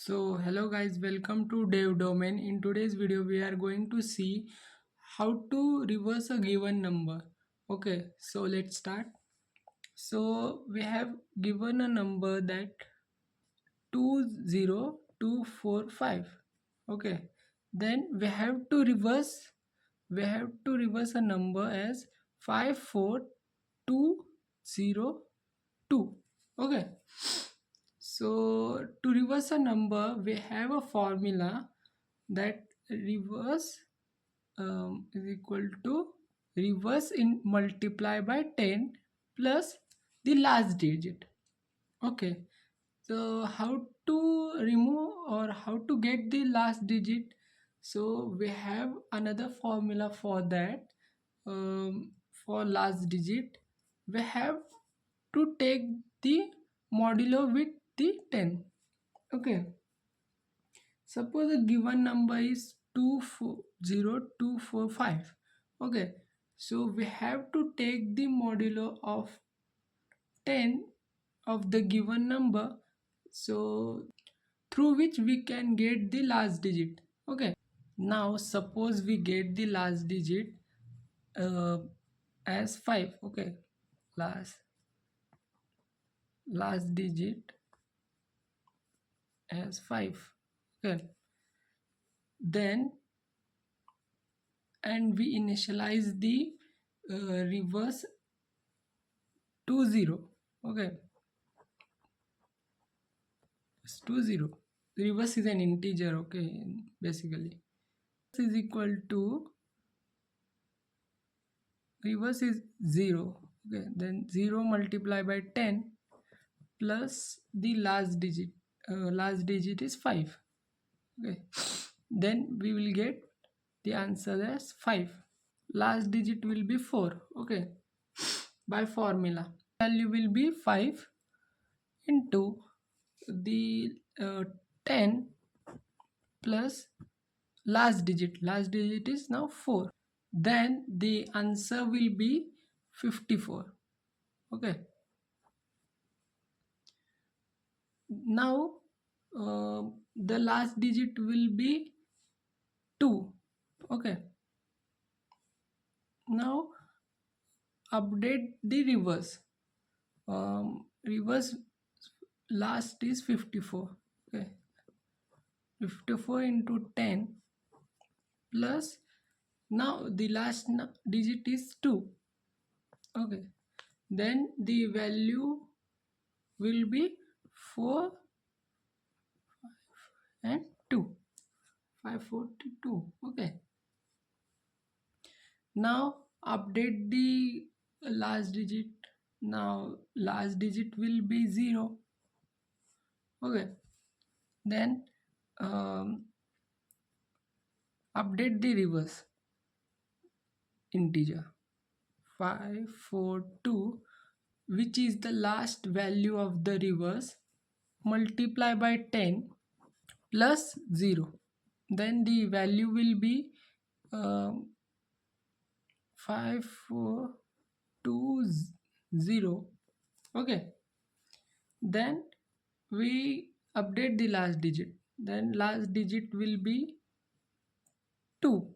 Hello guys, welcome to Dev Domain. In today's video, we are going to see how to reverse a given number. Okay, so let's start. So we have given a number that 20245. Okay, then we have to reverse a number as 54202. Okay, so to reverse a number, we have a formula that reverse is equal to reverse in multiply by 10 plus the last digit. Okay, so how to remove or how to get the last digit? So we have another formula for that. For last digit, we have to take the modulo with the 10. Okay, suppose a given number is 20245. Okay, so we have to take the modulo of 10 of the given number, so through which we can get the last digit. Okay, now suppose we get the last digit uh, as 5. Okay, last digit as 5. Okay, then and we initialize the reverse to 0. Okay, it's 20. Reverse is an integer. Okay, basically is equal to reverse is 0. Okay, then 0 multiplied by 10 plus the last digit is 5. Okay, then we will get the answer as 5. Last digit will be 4. Okay, by formula value will be 5 into the 10 plus last digit is now 4, then the answer will be 54. Okay, now the last digit will be 2. Okay, now update the reverse. Reverse last is 54. Okay, 54 into 10 plus now the last digit is 2. Okay, then the value will be 4 and 2, 542. Okay, now update the last digit. Now last digit will be 0. Okay, then update the reverse integer 542, which is the last value of the reverse, multiply by 10 plus 0, then the value will be 5420. Okay, then we update the last digit, then last digit will be 2.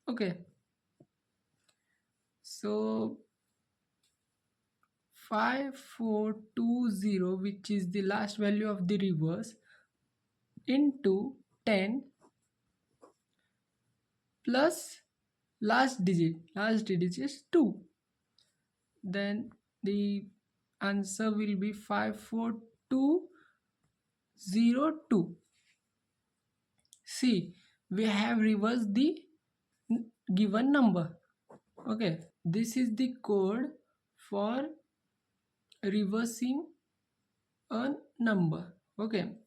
Okay, so 5420, which is the last value of the reverse, into 10 plus last digit is 2, then the answer will be 54202. See, we have reversed the given number. Okay, this is the code for reversing a number. Okay,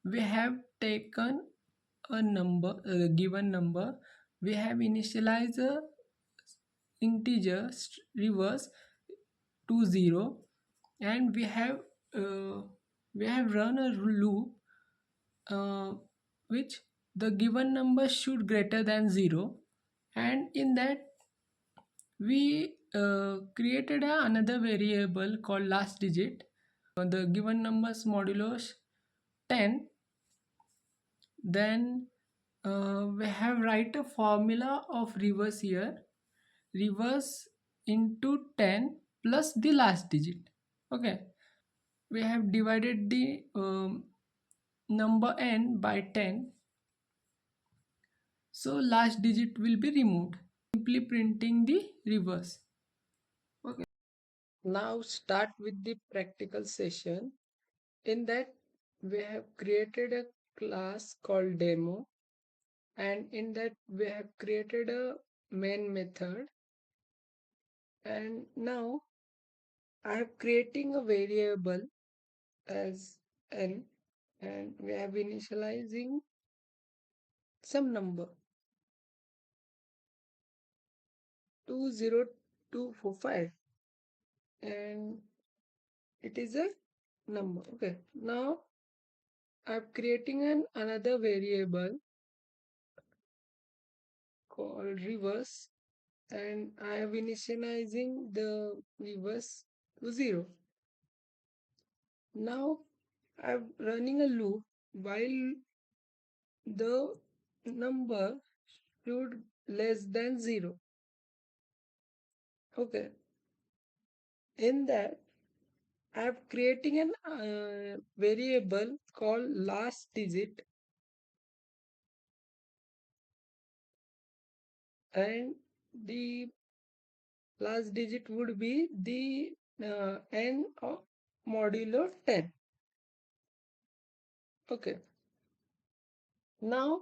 we have taken a number, a given number, we have initialized a integer reverse to 0, and we have run a loop which the given number should greater than 0, and in that we created another variable called last digit. The given numbers modulus 10, then we have write a formula of reverse here. Reverse into 10 plus the last digit. Okay, we have divided the number n by 10, so last digit will be removed, simply printing the reverse. Okay, now start with the practical session. In that, we have created a class called demo, and in that we have created a main method. And now I am creating a variable as n, and we have initializing some number 20245, and it is a number. Okay, now I'm creating another variable called reverse, and I am initializing the reverse to 0. Now I'm running a loop while the number should less than 0. Okay, in that I'm creating an variable called last digit, and the last digit would be the n of modulo 10. Okay, now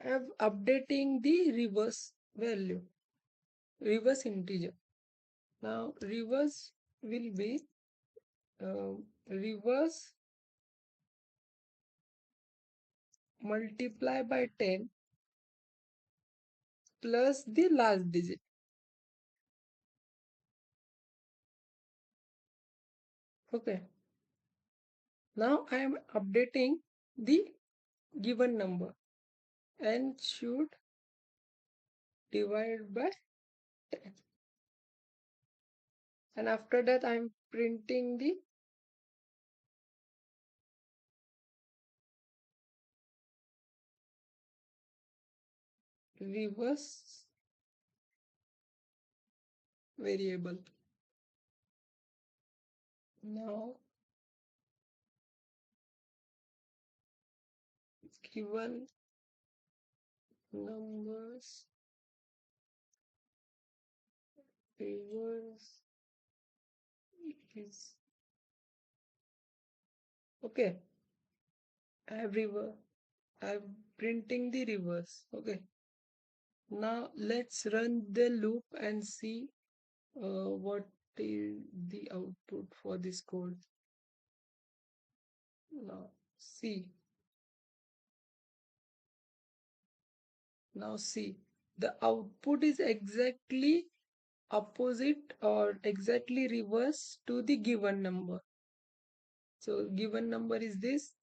I'm updating the reverse value, reverse integer. Now reverse will be reverse multiply by 10 plus the last digit. Okay, now I am updating the given number, and should divide by 10, and after that I am printing the reverse variable. Now given numbers reverse is okay. I have reverse. I am printing the reverse. Okay. Now let's run the loop and see what is the output for this code. Now see. Now see. The output is exactly opposite or exactly reverse to the given number. So given number is this,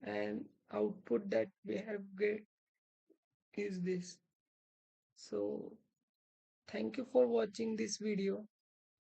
and output that we have get is this. So thank you for watching this video.